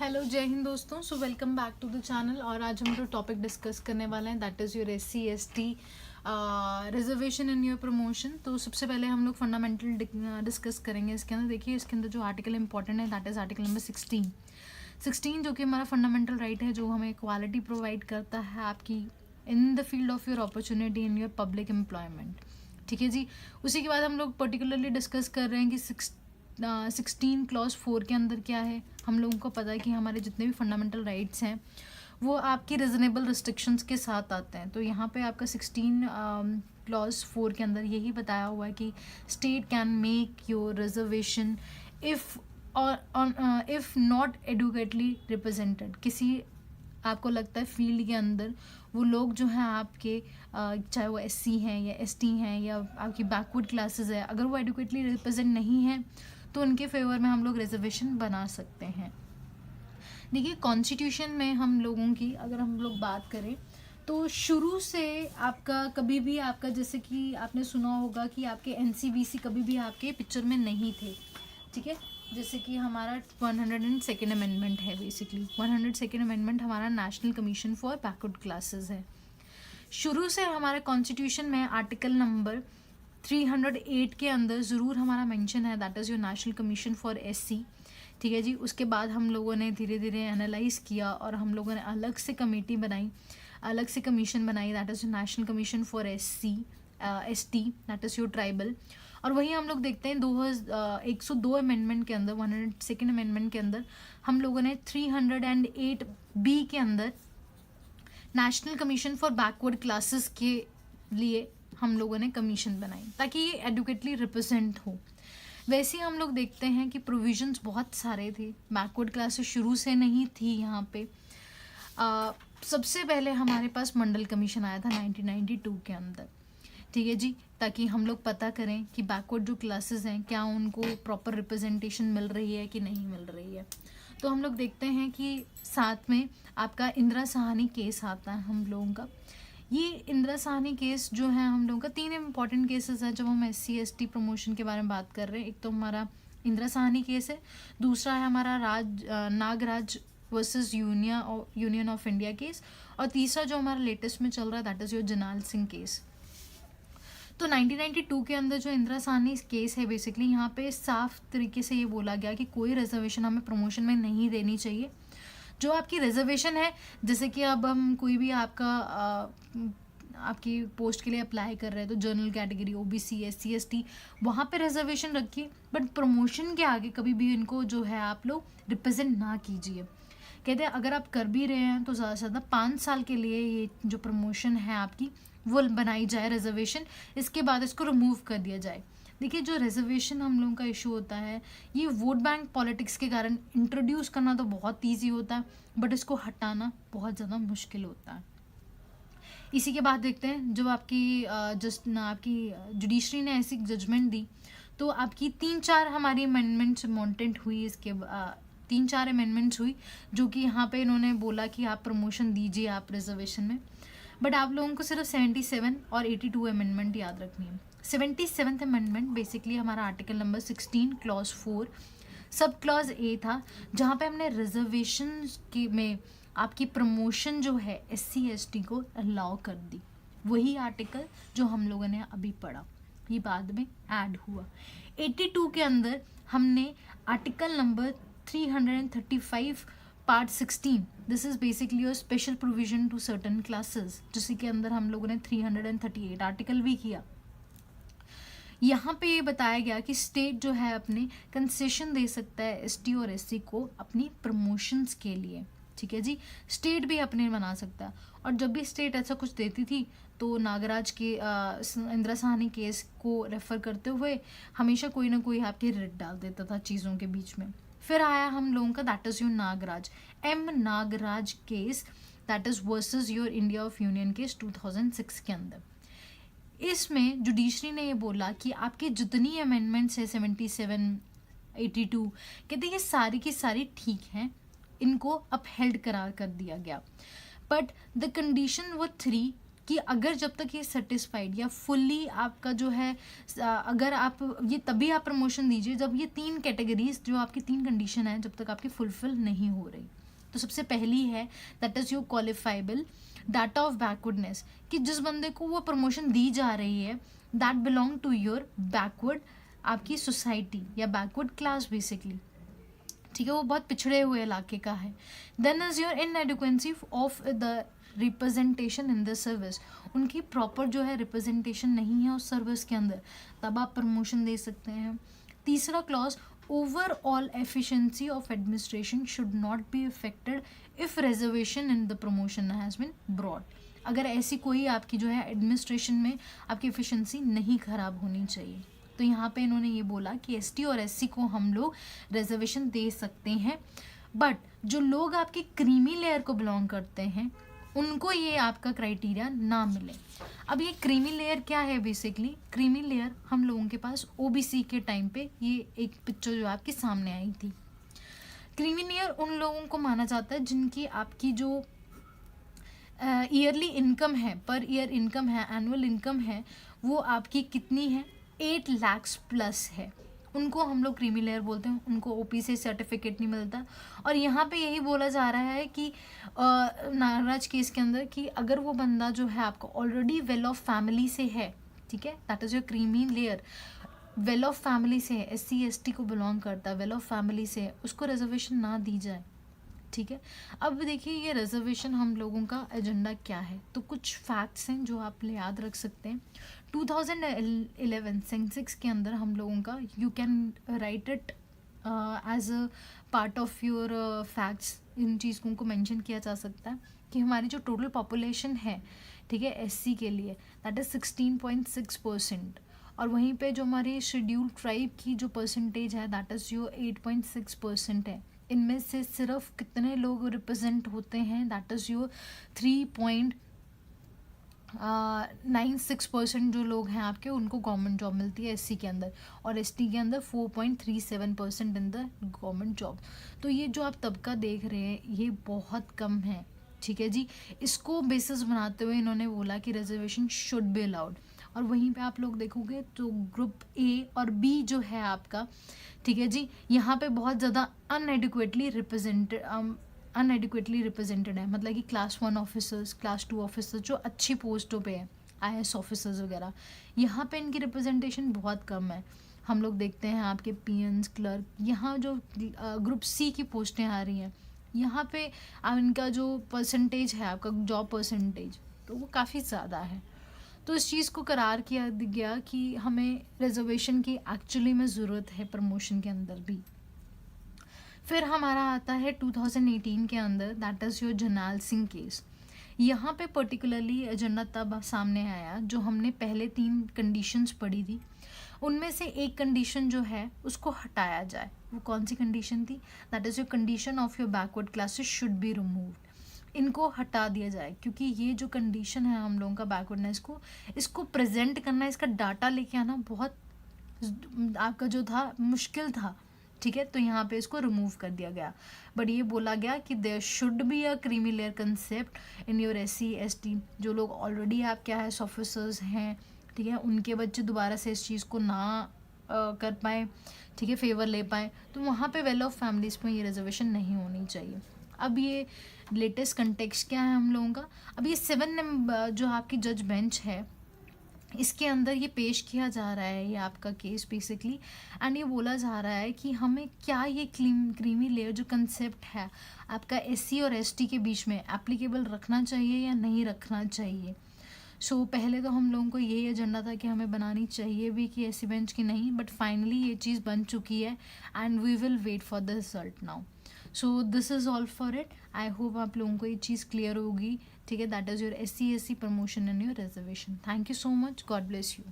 Hello Jai Hind दोस्तों। So welcome back to the channel. और आज हम जो टॉपिक डिस्कस करने वाले हैं that is your SC ST reservation in your promotion. तो सबसे पहले हम लोग फंडामेंटल डिस्कस करेंगे इसके अंदर। देखिए इसके अंदर जो आर्टिकल इंपॉर्टेंट है दैट इज़ आर्टिकल नंबर 16 जो कि हमारा फंडामेंटल राइट है, जो हमें इक्वालिटी प्रोवाइड करता है आपकी in the field of your opportunity in your public employment. ठीक है जी। उसी के बाद हम लोग पर्टिकुलरली डिस्कस कर रहे हैं कि 16 क्लॉज 4 के अंदर क्या है। हम लोगों को पता है कि हमारे जितने भी फंडामेंटल राइट्स हैं वो आपकी रिजनेबल रिस्ट्रिक्शंस के साथ आते हैं। तो यहाँ पे आपका 16 क्लॉज 4 के अंदर यही बताया हुआ है कि state can make your reservation if और इफ़ नॉट एडुकेटली रिप्रेजेंटेड। किसी आपको लगता है फील्ड के अंदर वो लोग जो हैं आपके चाहे वो SC हैं या ST हैं या आपकी बैकवर्ड क्लासेस है, अगर वो एडुकेटली रिप्रेजेंट नहीं है तो उनके फेवर में हम लोग रिजर्वेशन बना सकते हैं। देखिए कॉन्स्टिट्यूशन में हम लोगों की अगर हम लोग बात करें तो शुरू से आपका कभी भी आपका, जैसे कि आपने सुना होगा कि आपके NCVC कभी भी आपके पिक्चर में नहीं थे। ठीक है, जैसे कि हमारा 102nd अमेंडमेंट है। बेसिकली 102nd अमेंडमेंट हमारा national commission for backward classes है। शुरू से हमारे कॉन्स्टिट्यूशन में आर्टिकल नंबर 308 के अंदर ज़रूर हमारा मेंशन है that is your national commission for SC। ठीक है जी। उसके बाद हम लोगों ने धीरे धीरे एनालाइज किया और हम लोगों ने अलग से कमेटी बनाई, अलग से कमीशन बनाई that is national commission for SC ST that is your tribal. और वही हम लोग देखते हैं 102 अमेंडमेंट के अंदर, 102nd अमेंडमेंट के अंदर हम लोगों ने 308B के अंदर national commission for backward classes के लिए हम लोगों ने कमीशन बनाई ताकि ये एडुकेटली रिप्रेजेंट हो। वैसे हम लोग देखते हैं कि प्रोविजंस बहुत सारे थे, बैकवर्ड क्लासेस शुरू से नहीं थी यहाँ पे। सबसे पहले हमारे पास मंडल कमीशन आया था 1992 के अंदर। ठीक है जी, ताकि हम लोग पता करें कि बैकवर्ड जो क्लासेस हैं क्या उनको प्रॉपर रिप्रेजेंटेशन मिल रही है कि नहीं मिल रही है। तो हम लोग देखते हैं कि साथ में आपका इंदिरा साहनी केस आता है हम लोगों का। ये इंदिरा साहनी केस जो है हम लोगों का 3 इम्पॉर्टेंट केसेस हैं जब हम SC ST प्रमोशन के बारे में बात कर रहे हैं। एक तो हमारा इंदिरा साहनी केस है, दूसरा है हमारा Nagaraj versus union of India case, और तीसरा जो हमारा लेटेस्ट में चल रहा है दैट इज़ योर जनाल सिंह केस। तो 1992 के अंदर जो इंदिरा साहनी केस है, बेसिकली यहाँ पे साफ तरीके से ये बोला गया कि कोई रिजर्वेशन हमें प्रमोशन में नहीं देनी चाहिए। जो आपकी रिजर्वेशन है, जैसे कि अब हम कोई भी आपकी पोस्ट के लिए अप्लाई कर रहे हैं तो general category OBC SC ST वहाँ पे रिजर्वेशन रखिए, बट प्रमोशन के आगे कभी भी इनको जो है आप लोग रिप्रेजेंट ना कीजिए। कहते हैं अगर आप कर भी रहे हैं तो ज़्यादा से ज़्यादा 5 साल के लिए ये जो प्रमोशन है आपकी वो बनाई जाए रिजर्वेशन, इसके बाद इसको रिमूव कर दिया जाए। देखिए जो रिजर्वेशन हम लोगों का इशू होता है ये वोट बैंक पॉलिटिक्स के कारण इंट्रोड्यूस करना तो बहुत ईजी होता है, बट इसको हटाना बहुत ज़्यादा मुश्किल होता है। इसी के बाद देखते हैं जब आपकी जुडिशरी ने ऐसी जजमेंट दी तो आपकी 3-4 हमारी अमेंडमेंट्स मॉन्टेंट हुई। इसके 3-4 अमेंडमेंट्स हुई जो कि यहाँ पे इन्होंने बोला कि आप प्रमोशन दीजिए आप रिजर्वेशन में, बट आप लोगों को सिर्फ 77 और 82 अमेंडमेंट याद रखनी है। 77th अमेंडमेंट बेसिकली हमारा article number 16 clause 4 sub clause A था, जहाँ पे हमने रिजर्वेशन की में आपकी प्रमोशन जो है SC ST को अलाउ कर दी। वही आर्टिकल जो हम लोगों ने अभी पढ़ा ये बाद में ऐड हुआ। 82 के अंदर हमने article number 335 part 16 this is basically your special provision to certain classes, जिसी के अंदर हम लोगों ने 338 आर्टिकल भी किया। यहाँ पे ये बताया गया कि स्टेट जो है अपने कंसेशन दे सकता है ST और SC को अपनी प्रमोशंस के लिए। ठीक है जी, स्टेट भी अपने बना सकता है। और जब भी स्टेट ऐसा कुछ देती थी तो नागराज के इंदिरा साहनी केस को रेफर करते हुए हमेशा कोई ना कोई आपके रिट डाल देता था चीज़ों के बीच में। फिर आया हम लोगों का that is your Nagaraj Nagaraj case that is versus your India of union case 2006 के अंदर। इसमें जुडिशरी ने ये बोला कि आपकी जितनी अमेंडमेंट्स है 77 82 कहते ये सारी की सारी ठीक हैं, इनको अपहेल्ड करार कर दिया गया, बट द कंडीशन वो 3 कि अगर जब तक ये सेटिस्फाइड या फुल्ली आपका जो है अगर आप ये तभी आप प्रमोशन दीजिए जब ये 3 कैटेगरीज जो आपकी 3 कंडीशन है जब तक आपकी फुलफिल नहीं हो रही। तो सबसे पहली है that is your qualifiable data of backwardness, कि जिस बंदे को वो प्रमोशन दी जा रही है that belong to your backward आपकी सोसाइटी या बैकवर्ड क्लास बेसिकली, ठीक है, वो बहुत पिछड़े हुए इलाके का है। Then is your inadequacy of the representation in the service, उनकी प्रॉपर जो है रिप्रेजेंटेशन नहीं है उस सर्विस के अंदर, तब आप प्रमोशन दे सकते हैं। तीसरा clause, overall efficiency of administration should not be affected if reservation in the promotion has been broad, अगर ऐसी कोई आपकी जो है एडमिनिस्ट्रेशन में आपकी एफिशिएंसी नहीं खराब होनी चाहिए। तो यहाँ पे इन्होंने ये बोला कि एसटी और एससी को हम लोग रिजर्वेशन दे सकते हैं, बट जो लोग आपके क्रीमी लेयर को बिलोंग करते हैं उनको ये आपका क्राइटेरिया ना मिले। अब ये क्रीमी लेयर क्या है, बेसिकली क्रीमी लेयर हम लोगों के पास ओबीसी के टाइम पे ये एक पिक्चर जो आपके सामने आई थी। क्रीमी लेयर उन लोगों को माना जाता है जिनकी आपकी जो ईयरली इनकम है, पर ईयर इनकम है, एनुअल इनकम है, वो आपकी कितनी है 8 लाख प्लस है, उनको हम लोग क्रीमी लेयर बोलते हैं। उनको ओपी से सर्टिफिकेट नहीं मिलता। और यहाँ पे यही बोला जा रहा है कि नागराज केस के अंदर कि अगर वो बंदा जो है आपका ऑलरेडी वेल ऑफ फैमिली से है, ठीक है, that is your creamy layer, well of family से है, एससी एसटी को बिलोंग करता है, वेल ऑफ फैमिली से है, उसको रिजर्वेशन ना दी जाए, ठीक है। अब देखिए ये रिजर्वेशन हम लोगों का एजेंडा क्या है, तो कुछ फैक्ट्स हैं जो आप याद रख सकते हैं। 2011 सेंसेक्स के अंदर हम लोगों का you can write it as a part of your facts, इन चीज़ों को मेंशन किया जा सकता है कि हमारी जो टोटल पॉपुलेशन है, ठीक है, एससी के लिए दैट इज़ 16.6%, और वहीं पे जो हमारी शेड्यूल्ड ट्राइब की जो परसेंटेज है दैट इज़ जो 8.6% है। इनमें से सिर्फ कितने लोग रिप्रेजेंट होते हैं, दैट इज़ योर 3.96% जो लोग हैं आपके उनको गवर्नमेंट जॉब मिलती है एससी के अंदर, और एसटी के अंदर 4.37% इन द गवर्नमेंट जॉब। तो ये जो आप तबका देख रहे हैं ये बहुत कम है, ठीक है जी। इसको बेसिस बनाते हुए इन्होंने बोला कि रिजर्वेशन शुड बी अलाउड। और वहीं पे आप लोग देखोगे तो ग्रुप ए और बी जो है आपका, ठीक है जी, यहाँ पे बहुत ज़्यादा अनएडिक्वेटली रिप्रेजेंटेड है, मतलब कि क्लास 1 ऑफिसर्स, क्लास 2 ऑफिसर्स जो अच्छी पोस्टों पे है, आईएएस ऑफिसर्स वगैरह, यहाँ पे इनकी रिप्रेजेंटेशन बहुत कम है। हम लोग देखते हैं आपके पीएन्स, क्लर्क, यहाँ जो ग्रुप सी की पोस्टें आ रही हैं यहाँ पे इनका जो परसेंटेज है आपका जॉब परसेंटेज, तो वो काफ़ी ज़्यादा है। तो इस चीज़ को करार किया गया कि हमें रिजर्वेशन की एक्चुअली में ज़रूरत है प्रमोशन के अंदर भी। फिर हमारा आता है 2018 के अंदर, that is your Jarnail Singh case. यहाँ पे पर्टिकुलरली एजेंडा तब सामने आया जो हमने पहले 3 कंडीशंस पढ़ी थी, उनमें से एक कंडीशन जो है उसको हटाया जाए। वो कौन सी कंडीशन थी, that is your condition of your backward classes should be removed, इनको हटा दिया जाए, क्योंकि ये जो कंडीशन है हम लोगों का बैकवर्डनेस को, इसको प्रेजेंट करना, इसका डाटा लेके आना बहुत आपका जो था मुश्किल था, ठीक है। तो यहाँ पे इसको रिमूव कर दिया गया, बट ये बोला गया कि there should be a creamy layer concept in your SC ST, जो लोग ऑलरेडी आप क्या है ऑफिसर्स हैं, ठीक है, उनके बच्चे दोबारा से इस चीज़ को ना कर पाए, ठीक है, फेवर ले पाए, तो वहाँ पे वेल ऑफ फैमिलीज़ में ये रिजर्वेशन नहीं होनी चाहिए। अब ये लेटेस्ट कंटेक्स्ट क्या है हम लोगों का, अब ये 7 नंबर जो आपकी जज बेंच है इसके अंदर ये पेश किया जा रहा है ये आपका केस बेसिकली, एंड ये बोला जा रहा है कि हमें क्या ये क्रीमी लेयर जो कंसेप्ट है आपका एससी और एसटी के बीच में एप्लीकेबल रखना चाहिए या नहीं रखना चाहिए। सो पहले तो हम लोगों को यही एजेंडा था कि हमें बनानी चाहिए भी कि ऐसी बेंच की नहीं, बट फाइनली ये चीज़ बन चुकी है and we will wait for the result now. So this is all for it. I hope आप लोगों को ये चीज़ क्लियर होगी, ठीक है, that is your SC SC promotion and your reservation. Thank you so much, God bless you.